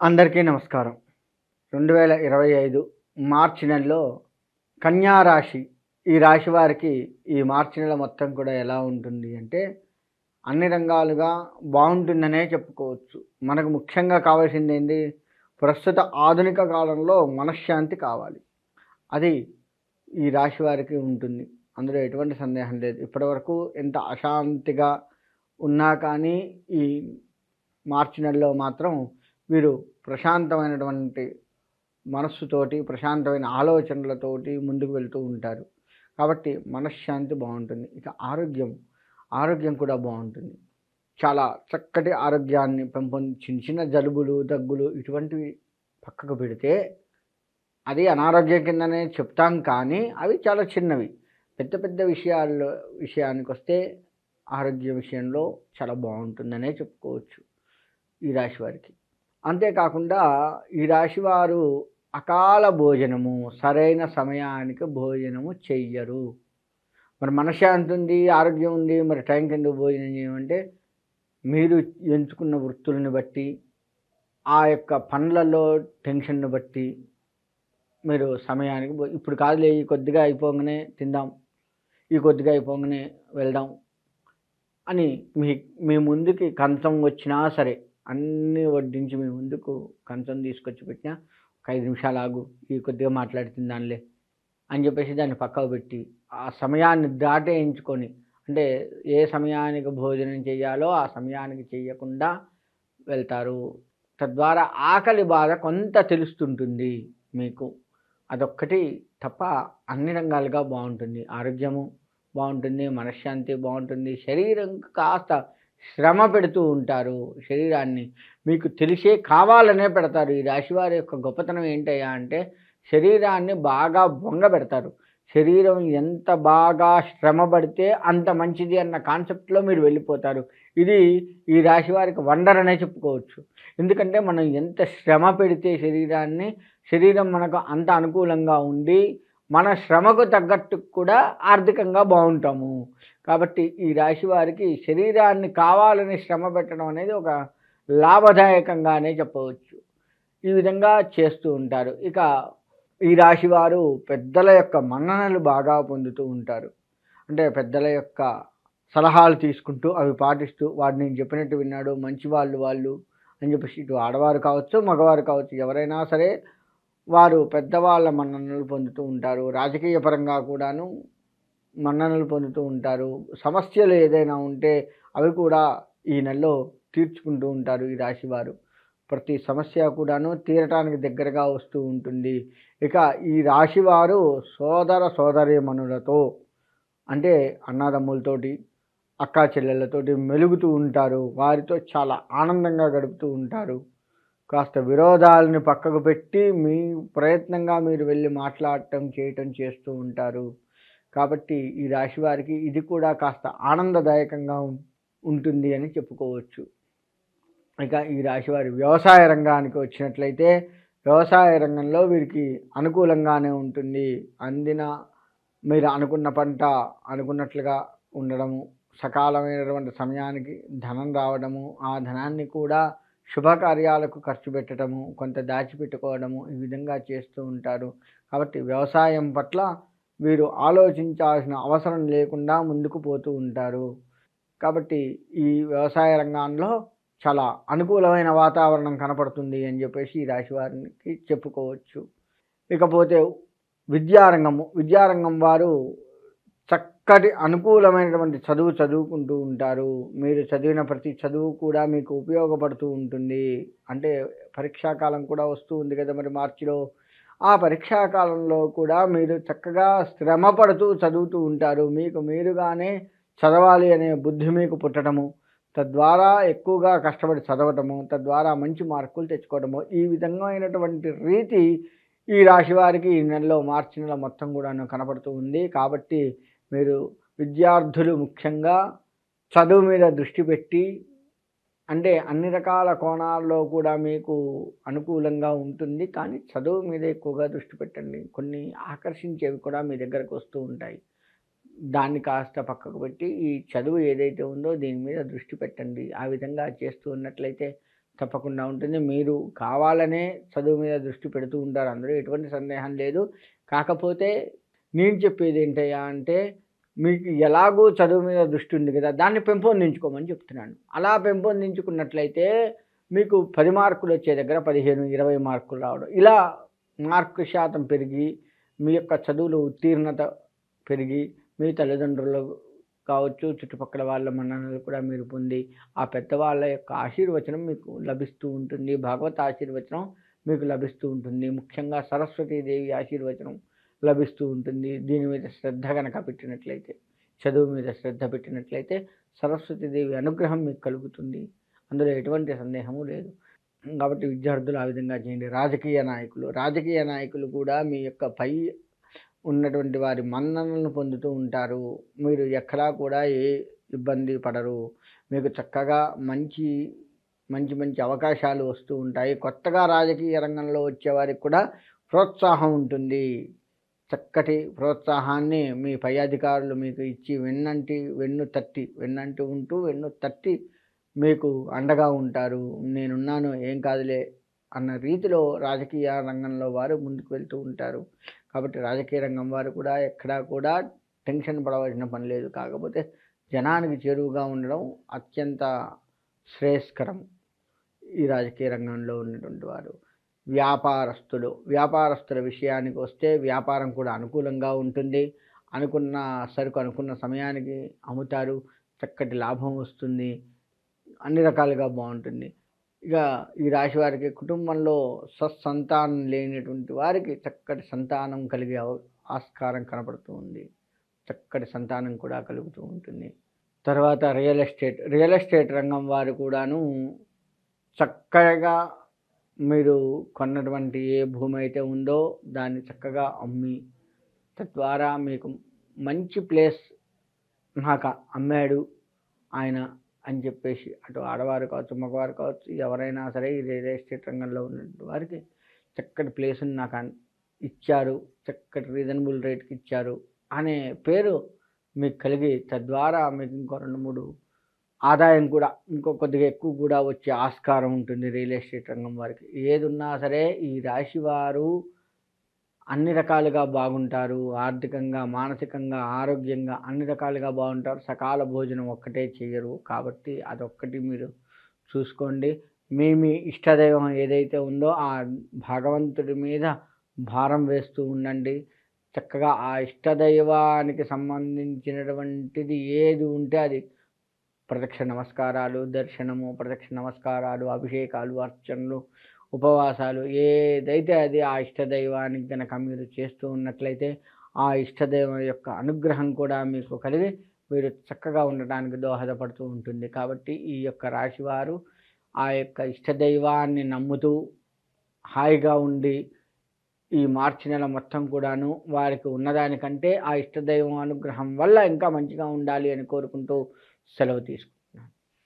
అందరికీ నమస్కారం. 2025 మార్చి నెలలో కన్యా రాశి, ఈ రాశి వారికి ఈ మార్చి నెల మొత్తం కూడా ఎలా ఉంటుంది అంటే, అన్ని రంగాలుగా బాగుంటుందనే చెప్పుకోవచ్చు. మనకు ముఖ్యంగా కావాల్సిందేంటి, ప్రస్తుత ఆధునిక కాలంలో మనశ్శాంతి కావాలి. అది ఈ రాశి వారికి ఉంటుంది. అందులో ఎటువంటి సందేహం లేదు. ఇప్పటివరకు ఎంత అశాంతిగా ఉన్నా కానీ ఈ మార్చి నెలలో మాత్రం వీరు ప్రశాంతమైనటువంటి మనస్సుతోటి, ప్రశాంతమైన ఆలోచనలతోటి ముందుకు వెళ్తూ ఉంటారు. కాబట్టి మనశ్శాంతి బాగుంటుంది. ఇక ఆరోగ్యం కూడా బాగుంటుంది. చాలా చక్కటి ఆరోగ్యాన్ని చిన్న జలుబులు, దగ్గులు ఇటువంటివి పక్కకు పెడితే అది అనారోగ్యం కిందనే చెప్తాం, కానీ అవి చాలా చిన్నవి. పెద్ద పెద్ద విషయానికి వస్తే ఆరోగ్య విషయంలో చాలా బాగుంటుందనే చెప్పుకోవచ్చు ఈ రాశి వారికి. అంతేకాకుండా ఈ రాశివారు అకాల భోజనము, సరైన సమయానికి భోజనము చెయ్యరు. మరి మనశ్శాంతి ఉంది, ఆరోగ్యం ఉంది, మరి టైంకి ఎందుకు భోజనం చేయమంటే, మీరు ఎంచుకున్న వృత్తులను బట్టి, ఆ యొక్క పనులలో టెన్షన్ను బట్టి మీరు సమయానికి ఇప్పుడు కాదులే, ఈ కొద్దిగా అయిపోగానే తిందాం, ఈ కొద్దిగా అయిపోగానే వెళ్దాం అని మీ ముందుకి కంచం వచ్చినా సరే, అన్నీ వడ్డించి మీ ముందుకు కంచం తీసుకొచ్చి పెట్టినా, ఒక 5 నిమిషాలు ఆగు, ఈ కొద్దిగా మాట్లాడుతుందానిలే అని చెప్పేసి దాన్ని పక్కకు పెట్టి, ఆ సమయాన్ని దాటేయించుకొని, అంటే ఏ సమయానికి భోజనం చేయాలో ఆ సమయానికి చేయకుండా వెళ్తారు. తద్వారా ఆకలి బాధ కొంత తెలుస్తుంటుంది మీకు. అదొక్కటి తప్ప అన్ని రంగాలుగా బాగుంటుంది. ఆరోగ్యము బాగుంటుంది, మనశ్శాంతి బాగుంటుంది. శరీరం కాస్త శ్రమ పెడుతూ ఉంటారు. శరీరాన్ని మీకు తెలిసే కావాలనే పెడతారు. ఈ రాశివారి యొక్క గొప్పతనం ఏంటయ్యా అంటే, శరీరాన్ని బాగా బొంగ పెడతారు. శరీరం ఎంత బాగా శ్రమ పడితే అంత మంచిది అన్న కాన్సెప్ట్లో మీరు వెళ్ళిపోతారు. ఇది ఈ రాశి వారికి వండర్ అనే చెప్పుకోవచ్చు. ఎందుకంటే మనం ఎంత శ్రమ పెడితే శరీరం మనకు అంత అనుకూలంగా ఉండి, మన శ్రమకు తగ్గట్టు కూడా ఆర్థికంగా బాగుంటాము. కాబట్టి ఈ రాశి వారికి శరీరాన్ని కావాలని శ్రమ పెట్టడం అనేది ఒక లాభదాయకంగానే చెప్పవచ్చు. ఈ విధంగా చేస్తూ ఉంటారు. ఇక ఈ రాశి వారు పెద్దల యొక్క మన్ననలు బాగా పొందుతూ ఉంటారు. అంటే పెద్దల యొక్క సలహాలు తీసుకుంటూ, అవి పాటిస్తూ, వాడు నేను చెప్పినట్టు విన్నాడు, మంచి వాళ్ళు అని చెప్పేసి, ఇటు ఆడవారు కావచ్చు, మగవారు కావచ్చు, ఎవరైనా సరే వారు పెద్దవాళ్ళ మన్ననలు పొందుతూ ఉంటారు. రాజకీయ పరంగా కూడాను మన్ననలు పొందుతూ ఉంటారు. సమస్యలు ఏదైనా ఉంటే అవి కూడా ఈ నెలలో తీర్చుకుంటూ ఉంటారు ఈ రాశివారు. ప్రతి సమస్య కూడాను తీరటానికి దగ్గరగా వస్తూ ఉంటుంది. ఇక ఈ రాశివారు సోదర సోదరీమణులతో, అంటే అన్నదమ్ములతోటి, అక్కా చెల్లెళ్ళతోటి మెలుగుతూ ఉంటారు. వారితో చాలా ఆనందంగా గడుపుతూ ఉంటారు. కాస్త విరోధాలని పక్కకు పెట్టి మీ ప్రయత్నంగా మీరు వెళ్ళి మాట్లాడటం, చేయటం చేస్తూ ఉంటారు. కాబట్టి ఈ రాశి వారికి ఇది కూడా కాస్త ఆనందదాయకంగా ఉంటుంది అని చెప్పుకోవచ్చు. ఇక ఈ రాశివారి వ్యవసాయ రంగానికి వచ్చినట్లయితే, వ్యవసాయ రంగంలో వీరికి అనుకూలంగానే ఉంటుంది. మీరు అనుకున్న పంట అనుకున్నట్లుగా ఉండడము, సకాలమైనటువంటి సమయానికి ధనం రావడము, ఆ ధనాన్ని కూడా శుభకార్యాలకు ఖర్చు పెట్టడము, కొంత దాచిపెట్టుకోవడము, ఈ విధంగా చేస్తూ ఉంటారు. కాబట్టి వ్యవసాయం పట్ల వీరు ఆలోచించాల్సిన అవసరం లేకుండా ముందుకు పోతూ ఉంటారు. కాబట్టి ఈ వ్యవసాయ రంగంలో చాలా అనుకూలమైన వాతావరణం కనపడుతుంది అని చెప్పేసి ఈ రాశి వారికి చెప్పుకోవచ్చు. ఇకపోతే విద్యారంగం వారు చక్కటి అనుకూలమైనటువంటి చదువుకుంటూ ఉంటారు. మీరు చదివిన ప్రతి చదువు కూడా మీకు ఉపయోగపడుతూ ఉంటుంది. అంటే పరీక్షాకాలం కూడా వస్తూ ఉంది కదా మరి మార్చిలో. ఆ పరీక్షాకాలంలో కూడా మీరు చక్కగా శ్రమ పడుతూ చదువుతూ ఉంటారు. మీకు మీరుగానే చదవాలి అనే బుద్ధి మీకు పుట్టడము, తద్వారా ఎక్కువగా కష్టపడి చదవటము, తద్వారా మంచి మార్కులు తెచ్చుకోవడము, ఈ విధంగా అయినటువంటి రీతి ఈ రాశి వారికి ఈ నెలలో మార్చి నెల మొత్తం కూడా కనపడుతూ ఉంది. కాబట్టి మీరు విద్యార్థులు ముఖ్యంగా చదువు మీద దృష్టి పెట్టి, అంటే అన్ని రకాల కోణాల్లో కూడా మీకు అనుకూలంగా ఉంటుంది, కానీ చదువు మీద ఎక్కువగా దృష్టి పెట్టండి. కొన్ని ఆకర్షించేవి కూడా మీ దగ్గరకు వస్తూ ఉంటాయి. దాన్ని కాస్త పక్కకు పెట్టి ఈ చదువు ఏదైతే ఉందో దీని మీద దృష్టి పెట్టండి. ఆ విధంగా చేస్తూ ఉన్నట్లయితే తప్పకుండా ఉంటుంది. మీరు కావాలనే చదువు మీద దృష్టి పెడుతూ ఉంటారు. అందులో ఎటువంటి సందేహం లేదు. కాకపోతే నేను చెప్పేది ఏంటయ్యా అంటే, మీకు ఎలాగో చదువు మీద దృష్టి ఉంది కదా! దాన్ని పెంపొందించుకోమని చెప్తున్నాను. అలా పెంపొందించుకున్నట్లయితే మీకు 10 మార్కులు వచ్చే దగ్గర 15, 20 మార్కులు రావడం. ఇలా మార్కు శాతం పెరిగి మీ యొక్క చదువులో ఉత్తీర్ణత పెరిగి మీ తల్లిదండ్రులు కావచ్చు, చుట్టుపక్కల వాళ్ళ మన్ననలు కూడా మీరు పొంది, ఆ పెద్దవాళ్ళ యొక్క ఆశీర్వచనం మీకు లభిస్తూ ఉంటుంది. భగవత్ ఆశీర్వచనం మీకు లభిస్తూ ఉంటుంది. ముఖ్యంగా సరస్వతీదేవి ఆశీర్వచనం లభిస్తూ ఉంటుంది. దీని మీద శ్రద్ధ గనక పెట్టినట్లయితే, చదువు మీద శ్రద్ధ పెట్టినట్లయితే సరస్వతీదేవి అనుగ్రహం మీకు కలుగుతుంది. అందులో ఎటువంటి సందేహము లేదు. కాబట్టి విద్యార్థులు ఆ విధంగా చేయండి. రాజకీయ నాయకులు కూడా మీ యొక్క పై ఉన్నటువంటి వారి మన్ననలను పొందుతూ ఉంటారు. మీరు ఎక్కడా కూడా ఏ ఇబ్బంది పడరు. మీకు చక్కగా మంచి అవకాశాలు వస్తూ ఉంటాయి. కొత్తగా రాజకీయ రంగంలో వచ్చేవారికి కూడా ప్రోత్సాహం ఉంటుంది. చక్కటి ప్రోత్సాహాన్ని మీ పై అధికారులు మీకు ఇచ్చి వెన్ను తట్టి మీకు అండగా ఉంటారు. నేనున్నాను, ఏం కాదులే అన్న రీతిలో రాజకీయ రంగంలో వారు ముందుకు వెళ్తూ ఉంటారు. కాబట్టి రాజకీయ రంగం వారు కూడా ఎక్కడా కూడా టెన్షన్ పడవలసిన పని లేదు. కాకపోతే జనానికి చేరువుగా ఉండడం అత్యంత శ్రేయస్కరం. ఈ రాజకీయ రంగంలో ఉన్నటువంటి వారు వ్యాపారస్తుల విషయానికి వస్తే వ్యాపారం కూడా అనుకూలంగా ఉంటుంది. అనుకున్న సరుకు అనుకున్న సమయానికి అమ్ముతారు. చక్కటి లాభం వస్తుంది. అన్ని రకాలుగా బాగుంటుంది. ఇక ఈ రాశి వారికి కుటుంబంలో సత్సంతానం లేనటువంటి వారికి చక్కటి సంతానం కలిగే ఆస్కారం కనపడుతూ ఉంది. చక్కటి సంతానం కూడా కలుగుతూ ఉంటుంది. తర్వాత రియల్ ఎస్టేట్ రంగం వారు కూడాను చక్కగా మీరు కొన్నటువంటి ఏ భూమి అయితే ఉందో దాన్ని చక్కగా అమ్మి, తద్వారా మీకు మంచి ప్లేస్ నాకు అమ్మాడు ఆయన అని చెప్పేసి, అటు ఆడవారు కావచ్చు, మగవారు కావచ్చు, ఎవరైనా సరే ఈ రియల్ ఎస్టేట్ రంగంలో ఉన్నటువంటి వారికి చక్కటి ప్లేస్ని నాకు ఇచ్చారు, చక్కటి రీజనబుల్ రేట్కి ఇచ్చారు అనే పేరు మీకు కలిగి, తద్వారా మీకు ఇంకో 2-3 ఆదాయం కూడా ఇంకో కొద్దిగా ఎక్కువ కూడా వచ్చే ఆస్కారం ఉంటుంది. రియల్ ఎస్టేట్ రంగం వారికి ఏది ఉన్నా సరే ఈ రాశి వారు అన్ని రకాలుగా బాగుంటారు. ఆర్థికంగా, మానసికంగా, ఆరోగ్యంగా అన్ని రకాలుగా బాగుంటారు. సకాల భోజనం ఒక్కటే చేయరు. కాబట్టి అదొక్కటి మీరు చూసుకోండి. మీ ఇష్టదైవం ఏదైతే ఉందో ఆ భగవంతుడి మీద భారం వేస్తూ ఉండండి. చక్కగా ఆ ఇష్టదైవానికి సంబంధించినటువంటిది ఏది ఉంటే అది ప్రదక్షిణ నమస్కారాలు, దర్శనము, ప్రదక్షిణ నమస్కారాలు, అభిషేకాలు, అర్చనలు, ఉపవాసాలు ఏదైతే అది ఆ ఇష్టదైవానికి కనుక మీరు చేస్తూ ఉన్నట్లయితే ఆ ఇష్టదైవం యొక్క అనుగ్రహం కూడా మీకు కలిగి మీరు చక్కగా ఉండడానికి దోహదపడుతూ ఉంటుంది. కాబట్టి ఈ యొక్క రాశివారు ఆ యొక్క ఇష్టదైవాన్ని నమ్ముతూ హాయిగా ఉండి ఈ మార్చి నెల మొత్తం కూడాను వారికి ఉన్నదానికంటే ఆ ఇష్టదైవం అనుగ్రహం వల్ల ఇంకా మంచిగా ఉండాలి అని కోరుకుంటూ సెలవు తీసుకుంటాను.